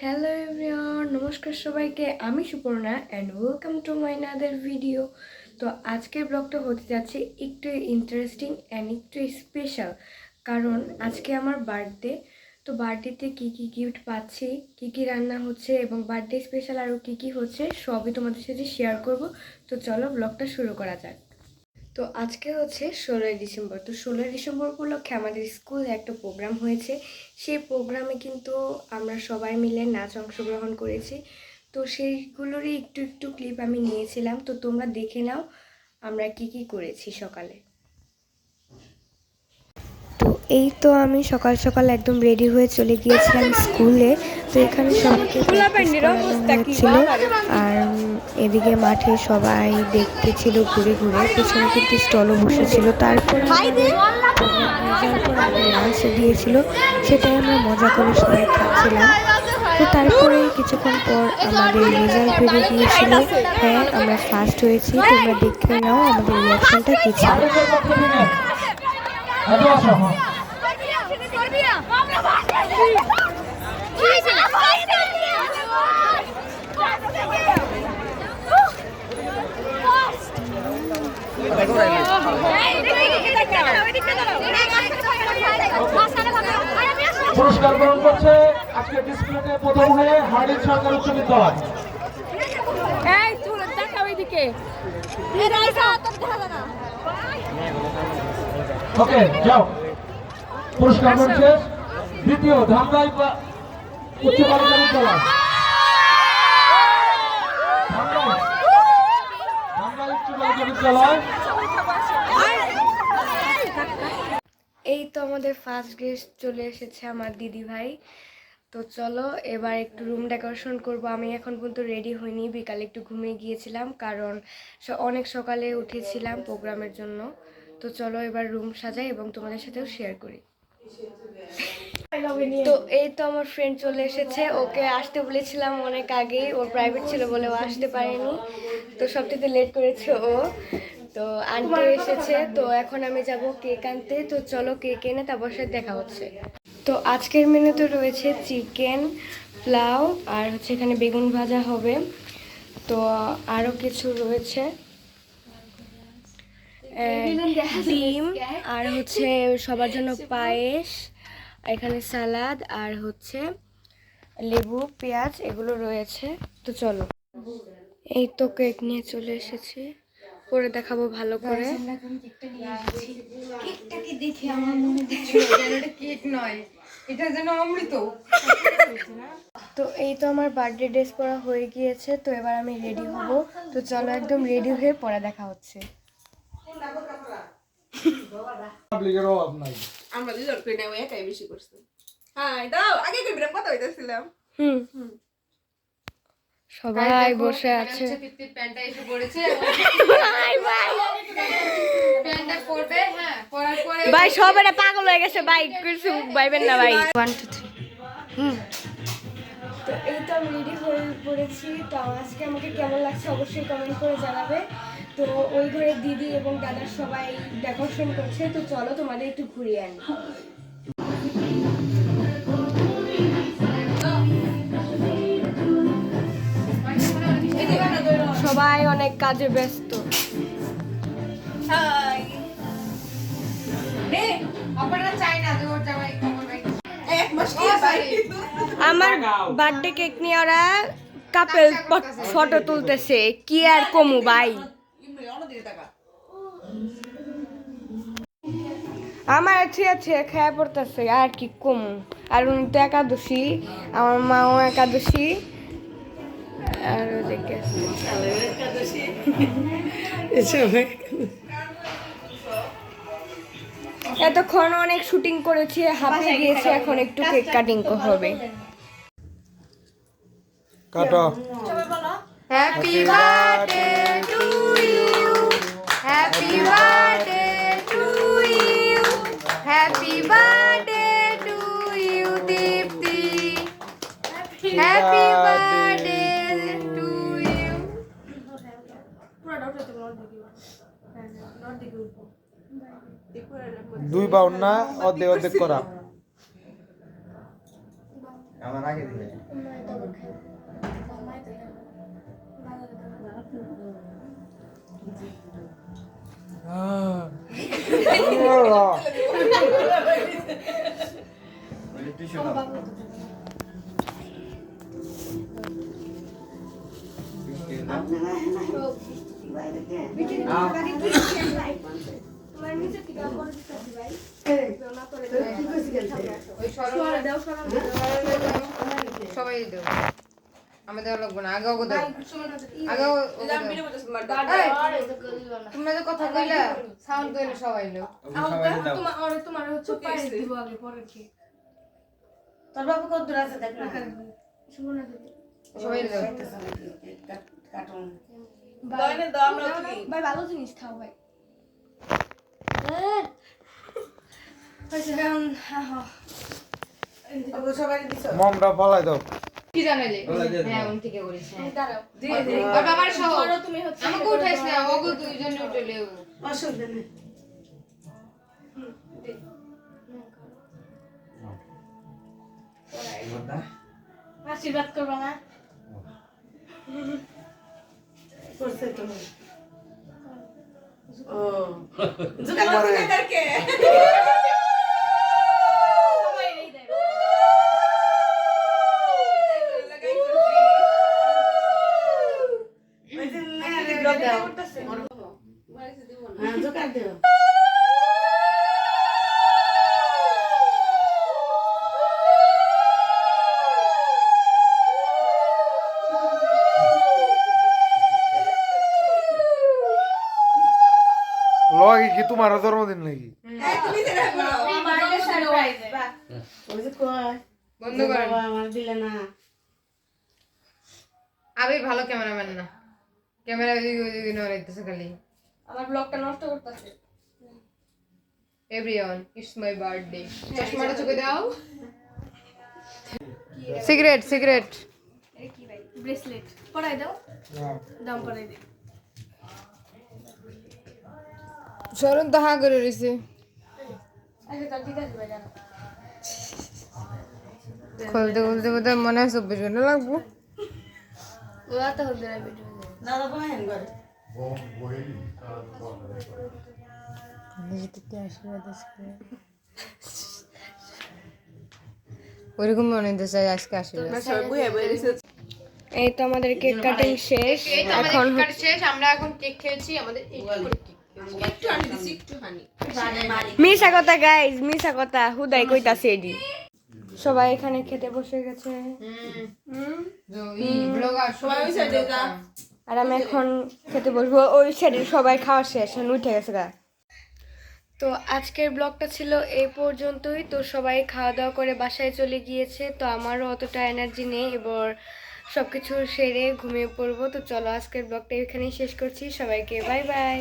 Hello everyone, নমস্কার সবাইকে। আমি Suparna and welcome to my another video. তো আজকের ব্লগটা হতে যাচ্ছে একটু ইন্টারেস্টিং অ্যান্ড একটু স্পেশাল, কারণ আজকে আমার বার্থডে। তো বার্থডেতে কী কী গিফট পাচ্ছি, কী কী রান্না হচ্ছে এবং বার্থডে স্পেশাল আরও কী কী হচ্ছে সবই তোমাদের সাথে শেয়ার করব। তো চলো ব্লগটা শুরু করা যাক। তো আজকে হচ্ছে 16ই ডিসেম্বর। তো 16ই ডিসেম্বর উপলক্ষে আমাদের স্কুলে একটা প্রোগ্রাম হয়েছে। সেই প্রোগ্রামে কিন্তু আমরা সবাই মিলে নাচ অংশগ্রহণ করেছি। তো সেইগুলোরই একটু একটু ক্লিপ আমি নিয়েছিলাম, তো তোমরা দেখে নাও আমরা কি কি করেছি সকালে। তো এই তো আমি সকাল সকাল একদম রেডি হয়ে চলে গিয়েছিলাম স্কুলে। তো এখানে সবাইকে প্র্যাকটিস করানো হয়েছিল, আর এদিকে মাঠে সবাই দেখতেছিল ঘুরে ঘুরে, পেছনে কিন্তু স্টলও বসেছিল। তারপর লাঞ্চ দিয়েছিল, সেটাই আমরা মজা করে সবাই খাচ্ছিলাম। তো তারপরে কিছুক্ষণ পর আমাদের রেজাল্ট বেরিয়ে গিয়েছিল। হ্যাঁ, আমরা ফার্স্ট হয়েছি। তোমরা দেখে নাও আমাদের রিয়াকশনটা কী ছিল। পুরস্কার গ্রহণ করছে আজকে ডিসপ্লেতে প্রথম হয়ে হার্ডিন সরকার উচ্চ বিদ্যালয়। ওকে যাও, পুরস্কার গ্রহণ শেষ। দ্বিতীয় ধামরাই উচ্চ বালিকা বিদ্যালয়, ধামরাই উচ্চ বালিকা বিদ্যালয়। এই তো আমাদের ফার্স্ট গেস্ট চলে এসেছে, আমার দিদি ভাই। তো চলো এবার একটু রুম ডেকোরেশন করব। আমি এখন পর্যন্ত রেডি হইনি, বিকালে একটু ঘুমিয়ে গিয়েছিলাম কারণ অনেক সকালে উঠেছিলাম প্রোগ্রামের জন্য। তো চলো এবার রুম সাজাই এবং তোমাদের সাথেও শেয়ার করি। তো এই তো আমার ফ্রেন্ড চলে এসেছে, ওকে আসতে বলেছিলাম অনেক আগেই, ওর প্রাইভেট ছিল বলে ও আসতে পারেনি। তো সবথেকে লেট করেছে ও। তো আন্টি এসেছে, তো এখন আমি যাব কেক আনতে। তো চলো কেক এনে তারপর সাথে দেখা হচ্ছে। তো আজকের মেনুতে রয়েছে চিকেন, পোলাও, আর হচ্ছে এখানে বেগুন ভাজা হবে। তো আরও কিছু রয়েছে, ডিম, আর হচ্ছে সবার জন্য পায়েস, এখানে সালাদ, আর হচ্ছে লেবু, পেঁয়াজ এগুলো রয়েছে। তো চলো, এই তো কেক নিয়ে চলে এসেছি, পরে দেখাবো ভালো করে। কেকটাকে দেখে আমার মনে হচ্ছে এটা কেক নয়, এটা যেন অমৃত। তো এই তো আমার বার্থডে ড্রেস পরা হয়ে গিয়েছে। তো এবার আমি রেডি হব। তো চলো একদম রেডি হয়ে পরে দেখা হচ্ছে। আমরা দুজন কই না, ও একাই বেশি করছে। হাই দাও, আগে কই বিরাম কথা হইতাছিলাম। সবাই বসে আছে। প্যান্টটা এসে পড়েছে, ভাই ভাই প্যান্টটা পরবে। হ্যাঁ, পরার পরে ভাই সব এটা পাগল হয়ে গেছে ভাই, কিছু ভাইবেন না ভাই। 1 2 3 তো এই তো আমি রেডি হয়ে পড়েছি। তো আজকে আমাকে কেমন লাগছে অবশ্যই কমেন্ট করে জানাবে। তো ওই ঘরে দিদি এবং দাদা সবাই ডেকোরেশন করছে। তো চলো তোমাদের একটু ঘুরিয়ে আনি। সবাই অনেক কাজে ব্যস্ত। হাই নে, আপনারা চাই না যে ওর জামাই খবর নাই। এক মাস কি ভাই আমার বার্থডে কেক নিয়ে ওরা কাপেল ফটো তুলতেছে, কি আর কমু ভাই। আমার আছে খায়া পড়তেছে, আর কি কমু। আর উনি তো একাদশী, আমার মাও একাদশী, আর ওদিকে এতক্ষণ অনেক শুটিং করেছি, হাঁপিয়ে গিয়েছে, এখন একটু কেক কাটিং হবে। কাটো। Happy birthday to you, happy birthday to you, happy birthday to you Dipti, happy birthday to you. দুই বাউন না, অর্ধেক অর্ধেক করা। আমার আগে দিবে সবাই দেব আমাদের লাগবে না আগে ওগো দাও আগে তোমরা যে কথা কইলা সাউন্ড কইলে সবাই লো তোমার হচ্ছে পায়ে দিব আগে পরে কি তোর বাবু কত দূর আছে দেখ না সুবর্ণা দিদি সবাই দাও কার্টুন দয়নে দাও আমরা তুলি ভাই ভালো জিনিস খাও ভাই ওগো সবাই দিছো মমটা বলাই দাও কি জানালে হ্যাঁ উনি ঠিকই করিস হ্যাঁ দাঁড়াও দিয়ে দে আর বাবার সহ তুমি হচ্ছে আমাকে উঠাইছ না ওগো দুইজন উঠলে অসুবিধা নেই আশীর্বাদ করবা না করছে তো ও জুতা মারতে করকে সবাই এই দেয় ওই যে মেরে দাও করতেছে হ্যাঁ জোকার দিও লগে কি তোমার জন্মদিন নাকি হ্যাঁ তুমি সেটা করো বার্থডে সারপ্রাইজ ওই যে কয় বন্ধ করেন বাবা আমার দিলে না আবির ভালো ক্যামেরাম্যান না ক্যামেরা ওইদিকে নড়াইতেছে খালি আমার ব্লগটা নষ্ট করতেছে এভরিওয়ান ইটস মাই বার্থডে চশমাটা চোখে দাও সিগারেট সিগারেট এই কি ভাই ব্রেসলেট পরাই দাও দাম পরাই দে শরণ তো হা করে রয়েছে আচ্ছা তার দিদা দিবা জানো খুলতে খুলতে বোধহয় মনে হয় 24 ঘন্টা লাগবো ওরা তো হবে না ভিডিও দাদা বহেন করে ওরকম মনে হতে চাই আজকে আসলে সবাই বুয়ে বইছে এই তো আমাদের কেক কাটিং শেষ এখন শেষ আমরা এখন কেক খেয়েছি আমাদের একটু আনি দিছি একটু হানি মিশা কথা গাইস মিশা কথা হুদাই কইতাছে এডি সবাই এখানে খেতে বসে গেছে ব্লগার সবাই ওই সাইডে যা আর আমি এখন খেতে বসবো ওই সাইডে সবাই খাওয়া শেষ এখন উঠে গেছে গা তো আজকের ব্লগটা ছিল এই পর্যন্তই তো সবাই খাওয়া দাওয়া করে বাসায় চলে গিয়েছে তো আমারও অতটা এনার্জি নেই এবার সব কিছু সেরে ঘুমিয়ে পড়বো তো চলো আজকের ব্লগটা এখানেই শেষ করছি সবাইকে বাই বাই